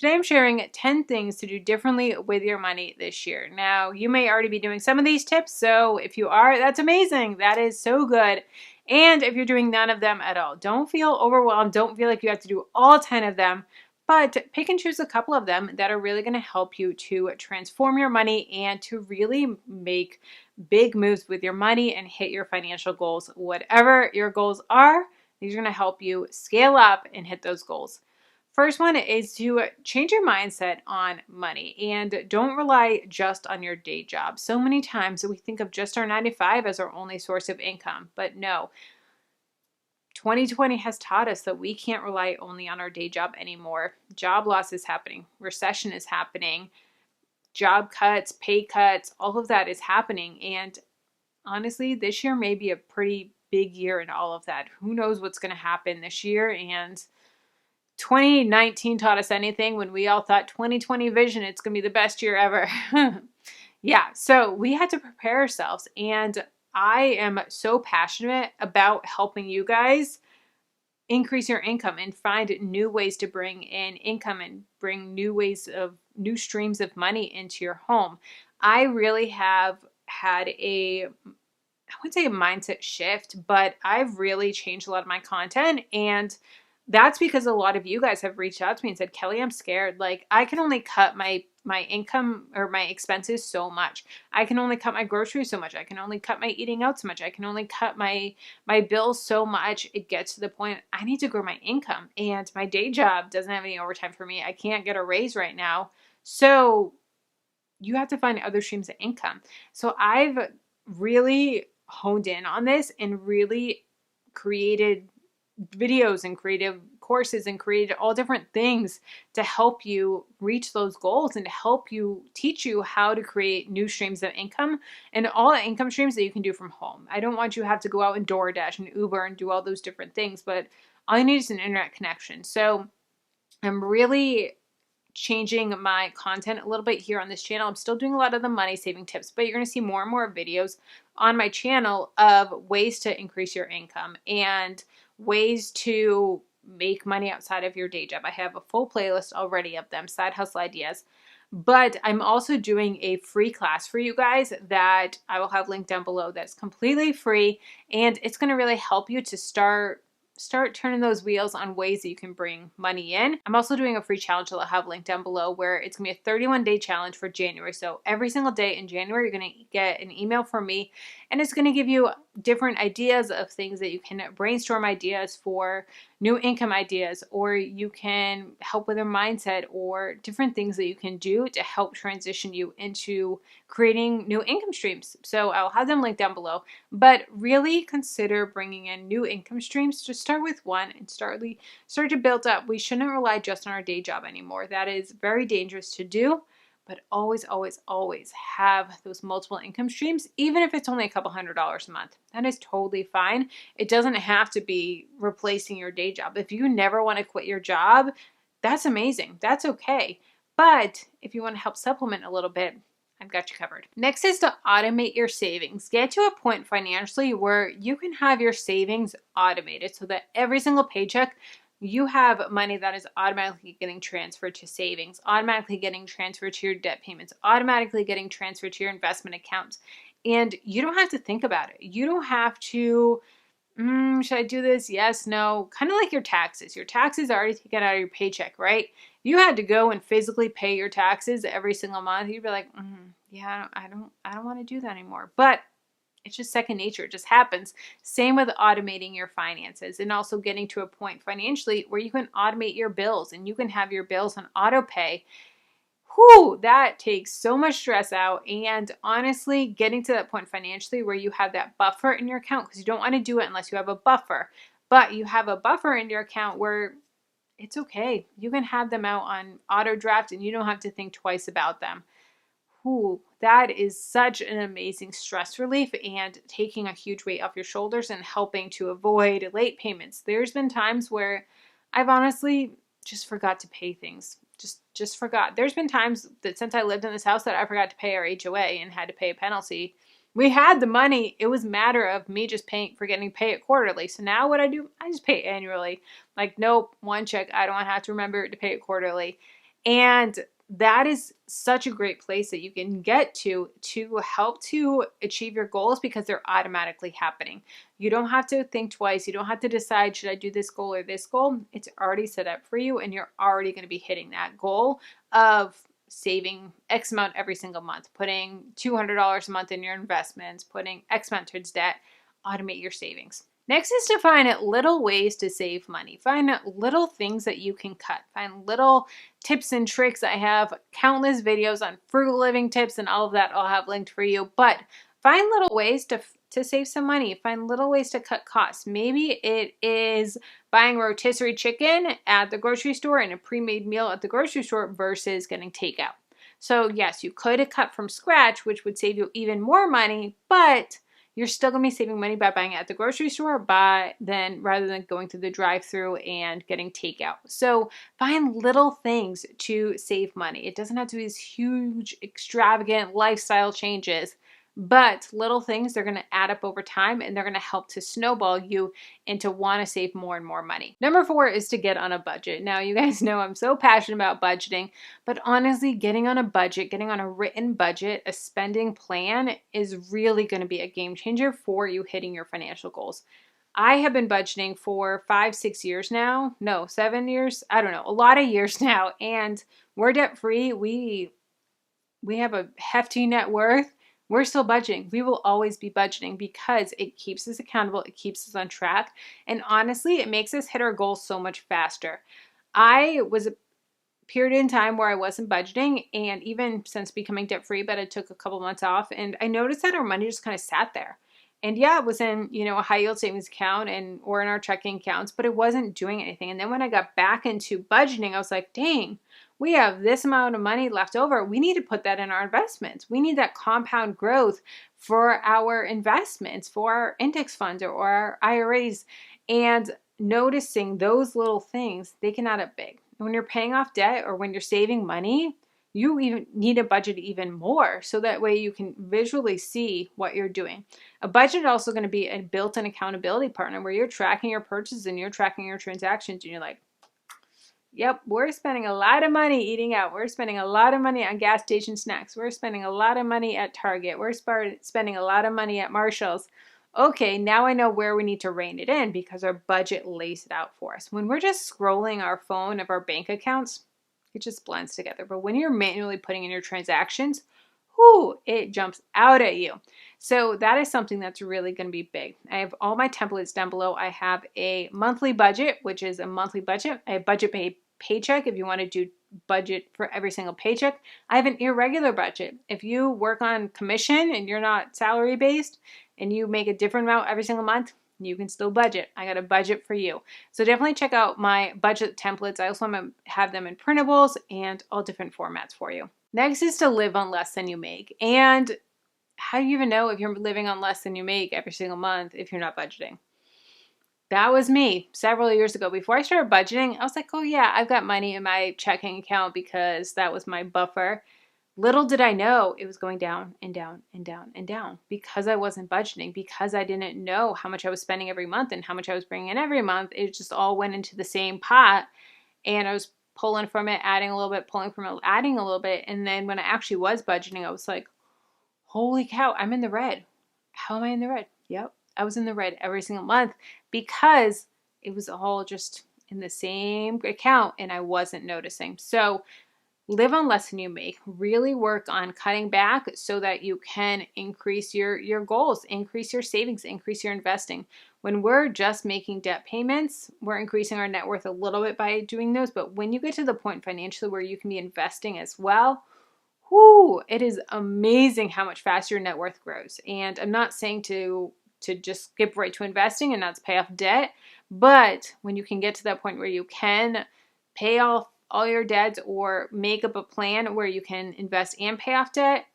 Today I'm sharing 10 things to do differently with your money this year. Now, you may already be doing some of these tips, so if you are, that's amazing. That is so good. And if you're doing none of them at all, don't feel overwhelmed. Don't feel like you have to do all 10 of them, but pick and choose a couple of them that are really going to help you to transform your money and to really make big moves with your money and hit your financial goals. Whatever your goals are, these are going to help you scale up and hit those goals. First one is to change your mindset on money and don't rely just on your day job. So many times we think of just our 9 to 5 as our only source of income, but no. 2020 has taught us that we can't rely only on our day job anymore. Job loss is happening. Recession is happening. Job cuts, pay cuts, all of that is happening. And honestly, this year may be a pretty big year in all of that. Who knows what's going to happen this year? And 2019 taught us anything when we all thought 2020 vision, it's going to be the best year ever. Yeah, so we had to prepare ourselves. And I am so passionate about helping you guys increase your income and find new ways to bring in income and bring new streams of money into your home. I really have had I wouldn't say a mindset shift, but I've really changed a lot of my content, and that's because a lot of you guys have reached out to me and said, Kelly, I'm scared. Like, I can only cut my income or my expenses so much. I can only cut my groceries so much. I can only cut my eating out so much. I can only cut my bills so much. It gets to the point I need to grow my income, and my day job doesn't have any overtime for me. I can't get a raise right now. So you have to find other streams of income. So I've really honed in on this and really created videos and creative courses and created all different things to help you reach those goals and to help you teach you how to create new streams of income and all the income streams that you can do from home. I don't want you to have to go out and DoorDash and Uber and do all those different things, but all you need is an internet connection. So I'm really changing my content a little bit here on this channel. I'm still doing a lot of the money saving tips, but you're going to see more and more videos on my channel of ways to increase your income and ways to make money outside of your day job. I have a full playlist already of them, side hustle ideas. But I'm also doing a free class for you guys that I will have linked down below that's completely free, and it's going to really help you to start turning those wheels on ways that you can bring money in. I'm also doing a free challenge that I'll have linked down below where it's going to be a 31-day challenge for January. So every single day in January, you're going to get an email from me, and it's going to give you different ideas of things that you can brainstorm ideas for, new income ideas, or you can help with your mindset, or different things that you can do to help transition you into creating new income streams. So I'll have them linked down below, but really consider bringing in new income streams. Just start with one and start to build up. We shouldn't rely just on our day job anymore. That is very dangerous to do. But always, always, always have those multiple income streams, even if it's only a couple $100s a month. That is totally fine. It doesn't have to be replacing your day job. If you never want to quit your job, that's amazing. That's okay. But if you want to help supplement a little bit, I've got you covered. Next is to automate your savings. Get to a point financially where you can have your savings automated so that every single paycheck you have money that is automatically getting transferred to savings, automatically getting transferred to your debt payments, automatically getting transferred to your investment accounts. And you don't have to think about it. You don't have to, should I do this? Yes, no. Kind of like your taxes. Your taxes are already taken out of your paycheck, right? You had to go and physically pay your taxes every single month. You'd be like, yeah, I don't want to do that anymore. But it's just second nature. It just happens. Same with automating your finances and also getting to a point financially where you can automate your bills and you can have your bills on auto pay. Whew, that takes so much stress out. And honestly, getting to that point financially where you have that buffer in your account, because you don't want to do it unless you have a buffer, but you have a buffer in your account where it's okay. You can have them out on auto draft and you don't have to think twice about them. Ooh, that is such an amazing stress relief and taking a huge weight off your shoulders and helping to avoid late payments. There's been times where I've honestly just forgot to pay things. Just forgot. There's been times that since I lived in this house that I forgot to pay our HOA and had to pay a penalty. We had the money. It was a matter of me just forgetting to pay it quarterly. So now what I do, I just pay it annually. Like, nope, one check. I don't have to remember to pay it quarterly. And that is such a great place that you can get to help to achieve your goals because they're automatically happening. You don't have to think twice. You don't have to decide, should I do this goal or this goal? It's already set up for you, and you're already going to be hitting that goal of saving X amount every single month, putting $200 a month in your investments, putting X amount towards debt. Automate your savings. Next is to find little ways to save money. Find little things that you can cut. Find little tips and tricks. I have countless videos on frugal living tips and all of that I'll have linked for you. But find little ways to save some money. Find little ways to cut costs. Maybe it is buying rotisserie chicken at the grocery store and a pre-made meal at the grocery store versus getting takeout. So yes, you could cut from scratch, which would save you even more money, but you're still going to be saving money by buying it at the grocery store rather than going through the drive-through and getting takeout. So find little things to save money. It doesn't have to be these huge, extravagant lifestyle changes, but little things, they're going to add up over time and they're going to help to snowball you into want to save more and more money. Number 4 is to get on a budget. Now, you guys know I'm so passionate about budgeting, but honestly, getting on a budget, getting on a written budget, a spending plan is really going to be a game changer for you hitting your financial goals. I have been budgeting for 5-6 years now. No, 7 years. I don't know, a lot of years now. And we're debt free. We have a hefty net worth. We're still budgeting. We will always be budgeting because it keeps us accountable. It keeps us on track. And honestly, it makes us hit our goals so much faster. I was a period in time where I wasn't budgeting, and even since becoming debt free, but I took a couple months off, and I noticed that our money just kind of sat there. And yeah, it was in, a high yield savings account or in our checking accounts, but it wasn't doing anything. And then when I got back into budgeting, I was like, dang, we have this amount of money left over. We need to put that in our investments. We need that compound growth for our investments, for our index funds or our IRAs. And noticing those little things, they can add up big. When you're paying off debt or when you're saving money, you even need a budget even more so that way you can visually see what you're doing. A budget is also going to be a built-in accountability partner where you're tracking your purchases and you're tracking your transactions and you're like, yep, we're spending a lot of money eating out. We're spending a lot of money on gas station snacks. We're spending a lot of money at Target. We're spending a lot of money at Marshall's. Okay, now I know where we need to rein it in because our budget lays it out for us. When we're just scrolling our phone of our bank accounts, it just blends together. But when you're manually putting in your transactions, it jumps out at you. So that is something that's really going to be big. I have all my templates down below. I have a monthly budget, which is a monthly budget. I have budget paycheck if you want to do budget for every single paycheck. I have an irregular budget. If you work on commission and you're not salary based and you make a different amount every single month, you can still budget. I got a budget for you. So definitely check out my budget templates. I also have them in printables and all different formats for you. Next is to live on less than you make. And how do you even know if you're living on less than you make every single month if you're not budgeting? That was me several years ago. Before I started budgeting, I was like, oh yeah, I've got money in my checking account because that was my buffer. Little did I know it was going down and down and down and down because I wasn't budgeting, because I didn't know how much I was spending every month and how much I was bringing in every month. It just all went into the same pot and I was pulling from it, adding a little bit, pulling from it, adding a little bit. And then when I actually was budgeting, I was like, holy cow, I'm in the red. How am I in the red? Yep, I was in the red every single month because it was all just in the same account and I wasn't noticing. So live on less than you make. Really work on cutting back so that you can increase your goals, increase your savings, increase your investing. When we're just making debt payments, we're increasing our net worth a little bit by doing those. But when you get to the point financially where you can be investing as well, it is amazing how much faster your net worth grows. And I'm not saying to just skip right to investing and not to pay off debt, but when you can get to that point where you can pay off all your debts or make up a plan where you can invest and pay off debt,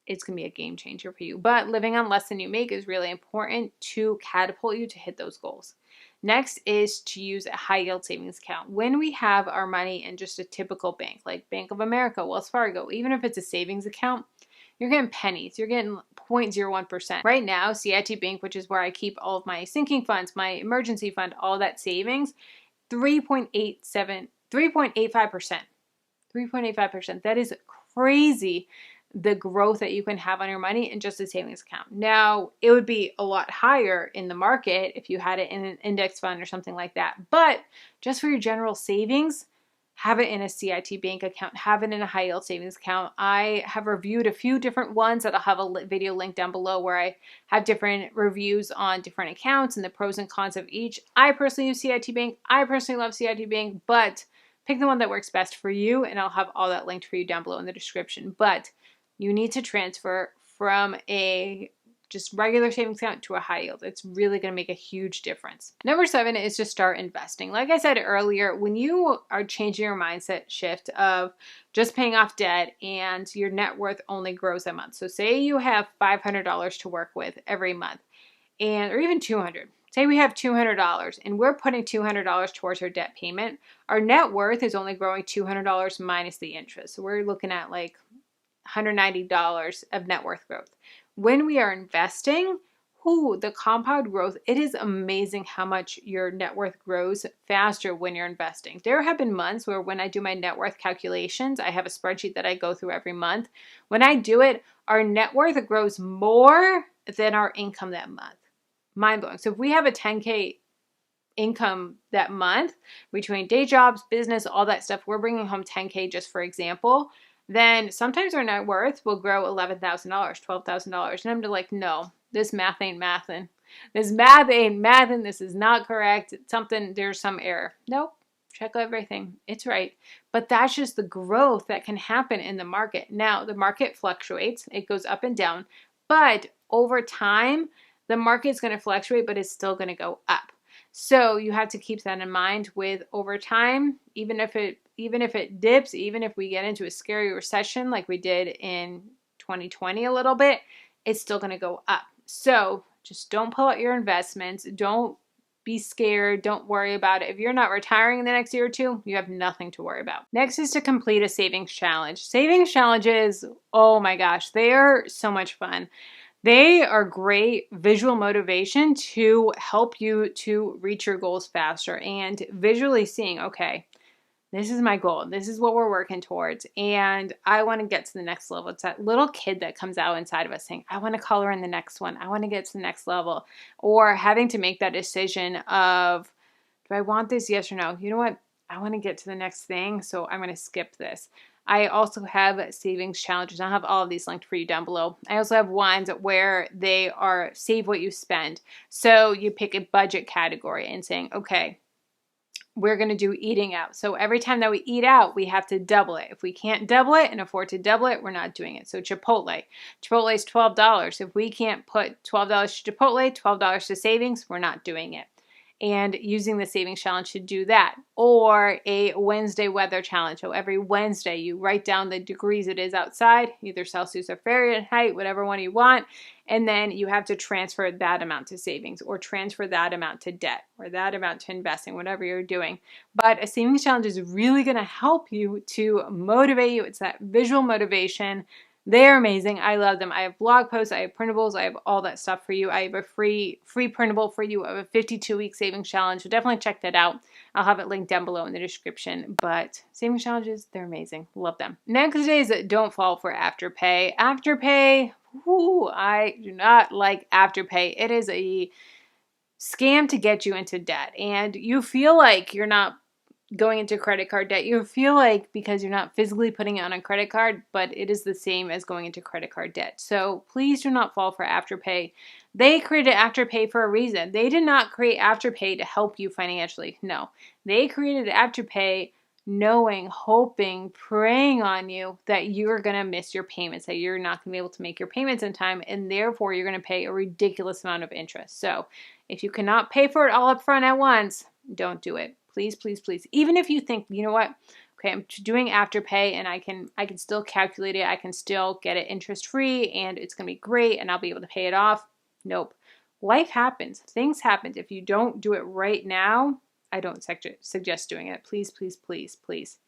it's going to be a game changer for you. But living on less than you make is really important to catapult you to hit those goals. Next is to use a high yield savings account. When we have our money in just a typical bank, like Bank of America, Wells Fargo, even if it's a savings account, you're getting pennies. You're getting 0.01%. Right now, CIT Bank, which is where I keep all of my sinking funds, my emergency fund, all that savings, 3.85%. 3.85%. That is crazy, the growth that you can have on your money in just a savings account. Now, it would be a lot higher in the market if you had it in an index fund or something like that. But just for your general savings, have it in a CIT bank account, have it in a high yield savings account. I have reviewed a few different ones that I'll have a video link down below where I have different reviews on different accounts and the pros and cons of each. I personally use CIT bank. I personally love CIT bank, but pick the one that works best for you, and I'll have all that linked for you down below in the description. But you need to transfer from a just regular savings account to a high yield. It's really going to make a huge difference. Number 7 is to start investing. Like I said earlier, when you are changing your mindset shift of just paying off debt and your net worth only grows a month. So say you have $500 to work with every month, or even $200. Say we have $200 and we're putting $200 towards our debt payment. Our net worth is only growing $200 minus the interest. So we're looking at like $190 of net worth growth. When we are investing, the compound growth, it is amazing how much your net worth grows faster when you're investing. There have been months where when I do my net worth calculations, I have a spreadsheet that I go through every month. When I do it, our net worth grows more than our income that month. Mind blowing. So if we have a 10K income that month between day jobs, business, all that stuff, we're bringing home 10K just for example, then sometimes our net worth will grow $11,000, $12,000. And I'm like, no, this math ain't mathin'. This math ain't mathin'. This is not correct. It's something, there's some error. Nope. Check everything. It's right. But that's just the growth that can happen in the market. Now, the market fluctuates. It goes up and down. But over time, the market's going to fluctuate, but it's still going to go up. So you have to keep that in mind with over time, even if it dips, even if we get into a scary recession like we did in 2020 a little bit, it's still going to go up. So just don't pull out your investments. Don't be scared. Don't worry about it. If you're not retiring in the next year or two, you have nothing to worry about. Next is to complete a savings challenge. Savings challenges, oh my gosh, they are so much fun. They are great visual motivation to help you to reach your goals faster and visually seeing, okay, this is my goal. This is what we're working towards. And I want to get to the next level. It's that little kid that comes out inside of us saying, I want to color in the next one. I want to get to the next level. Or having to make that decision of, do I want this? Yes or no? You know what? I want to get to the next thing. So I'm going to skip this. I also have savings challenges. I'll have all of these linked for you down below. I also have ones where they are save what you spend. So you pick a budget category and saying, okay, we're going to do eating out. So every time that we eat out, we have to double it. If we can't double it and afford to double it, we're not doing it. So Chipotle. Chipotle is $12. If we can't put $12 to Chipotle, $12 to savings, we're not doing it. And using the savings challenge to do that. Or a Wednesday weather challenge. So every Wednesday you write down the degrees it is outside, either Celsius or Fahrenheit, whatever one you want. And then you have to transfer that amount to savings or transfer that amount to debt or that amount to investing, whatever you're doing. But a savings challenge is really going to help you to motivate you. It's that visual motivation. They're amazing. I love them. I have blog posts. I have printables. I have all that stuff for you. I have a free printable for you of a 52-week savings challenge. So definitely check that out. I'll have it linked down below in the description. But savings challenges, they're amazing. Love them. Next is don't fall for Afterpay. Afterpay, I do not like Afterpay. It is a scam to get you into debt. And you feel like you're not going into credit card debt. You feel like because you're not physically putting it on a credit card, but it is the same as going into credit card debt. So please do not fall for Afterpay. They created Afterpay for a reason. They did not create Afterpay to help you financially. No, they created Afterpay knowing, hoping, praying on you that you're going to miss your payments, that you're not going to be able to make your payments in time, and therefore you're going to pay a ridiculous amount of interest. So if you cannot pay for it all up front at once, don't do it. Please, please, please. Even if you think, you know what, okay, I'm doing Afterpay and I can still calculate it. I can still get it interest free and it's going to be great and I'll be able to pay it off. Nope. Life happens. Things happen. If you don't do it right now, I don't suggest doing it. Please, please, please, please.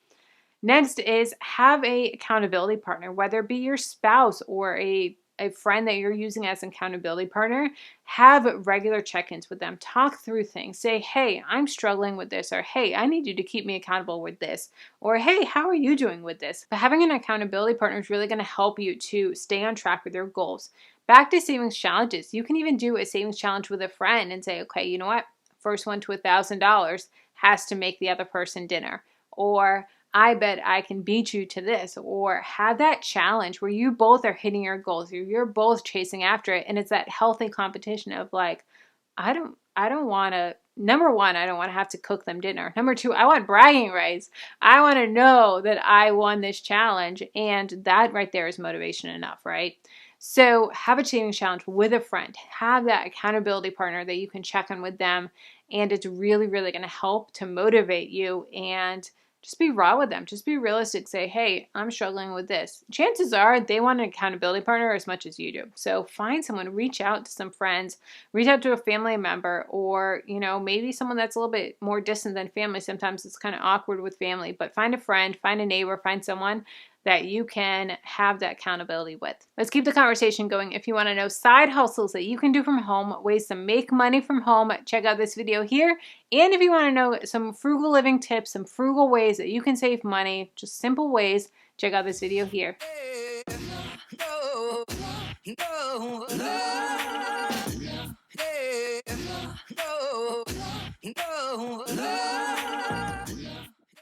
Next is have a accountability partner, whether it be your spouse or a a friend that you're using as an accountability partner, have regular check-ins with them. Talk through things. Say, hey, I'm struggling with this, or hey, I need you to keep me accountable with this, or hey, how are you doing with this? But having an accountability partner is really going to help you to stay on track with your goals. Back to savings challenges. You can even do a savings challenge with a friend and say, okay, you know what? First one to $1,000 has to make the other person dinner. Or I bet I can beat you to this, or have that challenge where you both are hitting your goals, or you're both chasing after it. And it's that healthy competition of like, I don't want to, number one, I don't want to have to cook them dinner. Number two, I want bragging rights. I want to know that I won this challenge. And that right there is motivation enough, right? So have a savings challenge with a friend. Have that accountability partner that you can check on with them. And it's really, really going to help to motivate you, and just be raw with them. Just be realistic. Say, hey, I'm struggling with this. Chances are they want an accountability partner as much as you do. So find someone, reach out to some friends, reach out to a family member, or, maybe someone that's a little bit more distant than family. Sometimes it's kind of awkward with family, but find a friend, find a neighbor, find someone that you can have that accountability with. Let's keep the conversation going. If you want to know side hustles that you can do from home, ways to make money from home, check out this video here. And if you want to know some frugal living tips, some frugal ways that you can save money, just simple ways, check out this video here.